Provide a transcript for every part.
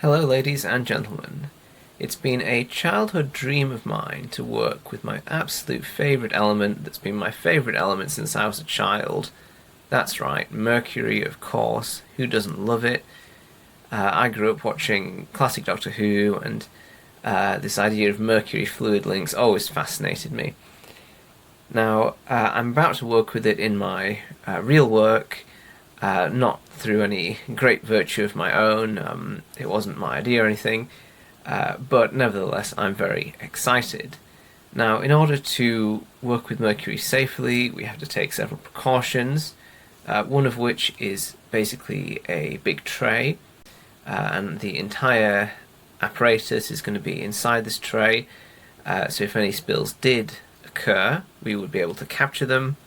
Hello ladies and gentlemen. It's been a childhood dream of mine to work with my absolute favourite element that's been my favourite element since I was a child. That's right, Mercury, of course. Who doesn't love it? I grew up watching classic Doctor Who, and this idea of mercury fluid links always fascinated me. Now, I'm about to work with it in my real work, not through any great virtue of my own. It wasn't my idea or anything, but nevertheless I'm very excited. Now, in order to work with mercury safely, we have to take several precautions, one of which is basically a big tray, and the entire apparatus is going to be inside this tray, so if any spills did occur, we would be able to capture them.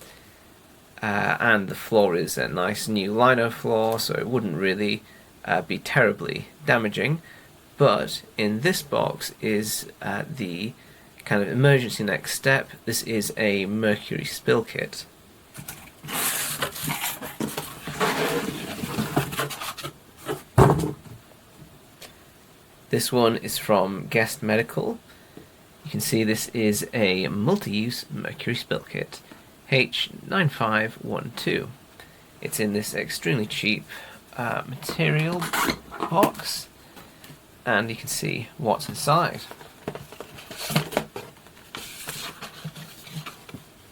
And the floor is a nice new lino floor, so it wouldn't really be terribly damaging. But in this box is the kind of emergency next step. This is a Mercury Spill Kit. This one is from Guest Medical. You can see this is a multi-use Mercury Spill Kit. H9512. It's in this extremely cheap material box, and you can see what's inside.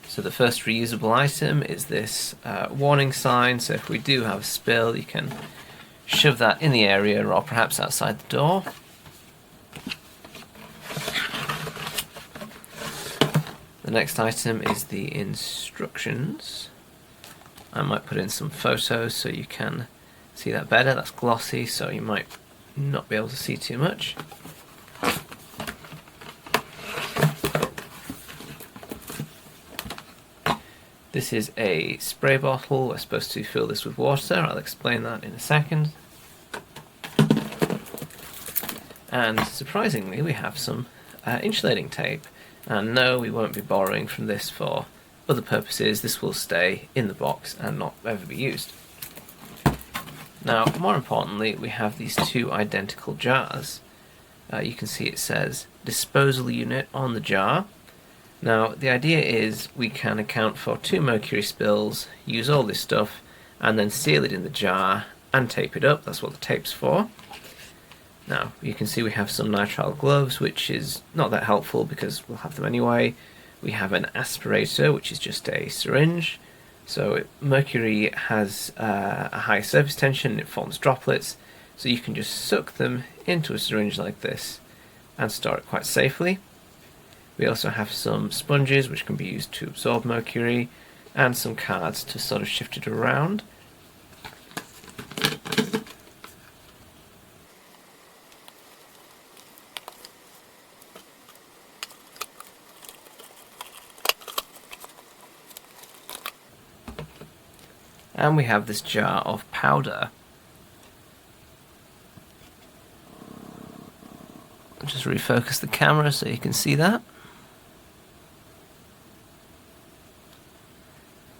So the first reusable item is this warning sign, so if we do have a spill you can shove that in the area or perhaps outside the door. The next item is the instructions. I might put in some photos so you can see that better. That's glossy, so you might not be able to see too much. This is a spray bottle. We're supposed to fill this with water. I'll explain that in a second. And surprisingly, we have some insulating tape. And no, we won't be borrowing from this for other purposes. This will stay in the box and not ever be used. Now, more importantly, we have these two identical jars. You can see it says disposal unit on the jar. Now, the idea is we can account for 2 mercury spills, use all this stuff, and then seal it in the jar and tape it up. That's what the tape's for. Now, you can see we have some nitrile gloves, which is not that helpful because we'll have them anyway. We have an aspirator, which is just a syringe. So mercury has a high surface tension, it forms droplets, so you can just suck them into a syringe like this and store it quite safely. We also have some sponges, which can be used to absorb mercury, and some cards to sort of shift it around. And we have this jar of powder. I'll just refocus the camera so you can see that.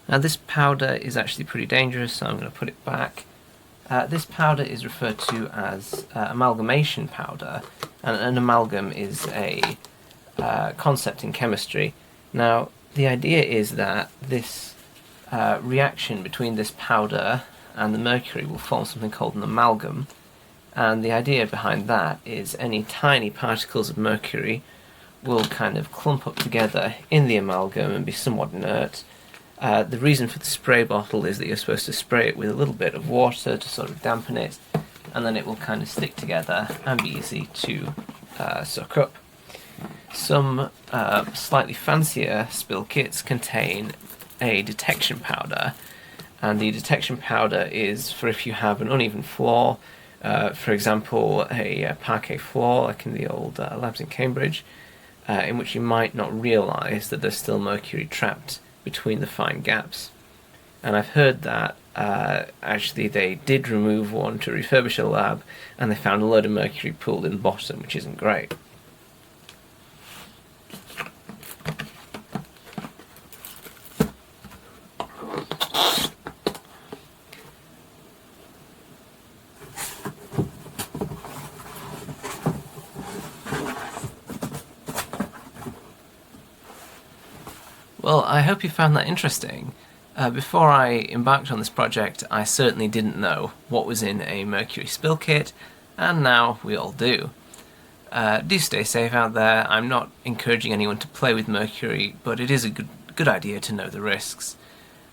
Now this powder is actually pretty dangerous, so I'm going to put it back. This powder is referred to as amalgamation powder, and an amalgam is a concept in chemistry. Now the idea is that this reaction between this powder and the mercury will form something called an amalgam, and the idea behind that is any tiny particles of mercury will kind of clump up together in the amalgam and be somewhat inert. The reason for the spray bottle is that you're supposed to spray it with a little bit of water to sort of dampen it, and then it will kind of stick together and be easy to suck up. Some slightly fancier spill kits contain a detection powder, and the detection powder is for if you have an uneven floor, for example a parquet floor like in the old labs in Cambridge, in which you might not realise that there's still mercury trapped between the fine gaps. And I've heard that actually they did remove one to refurbish a lab and they found a load of mercury pooled in the bottom, which isn't great. Well, I hope you found that interesting. Before I embarked on this project, I certainly didn't know what was in a Mercury Spill Kit, and now we all do. Do stay safe out there. I'm not encouraging anyone to play with mercury, but it is a good idea to know the risks.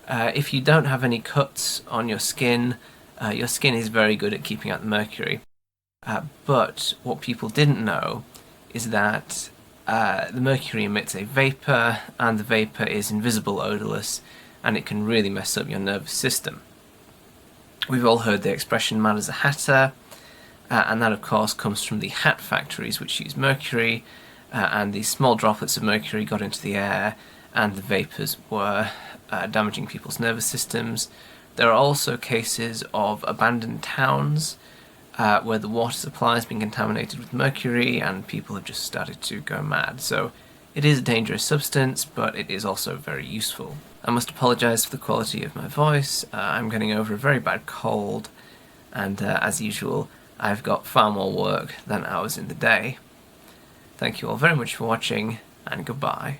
If you don't have any cuts on your skin is very good at keeping out the mercury. But what people didn't know is that the mercury emits a vapour, and the vapour is invisible, odourless, and it can really mess up your nervous system. We've all heard the expression "mad as a hatter," and that of course comes from the hat factories which use mercury, and these small droplets of mercury got into the air and the vapours were damaging people's nervous systems. There are also cases of abandoned towns where the water supply has been contaminated with mercury and people have just started to go mad. So it is a dangerous substance, but it is also very useful. I must apologise for the quality of my voice. I'm getting over a very bad cold, and as usual, I've got far more work than hours in the day. Thank you all very much for watching, and goodbye.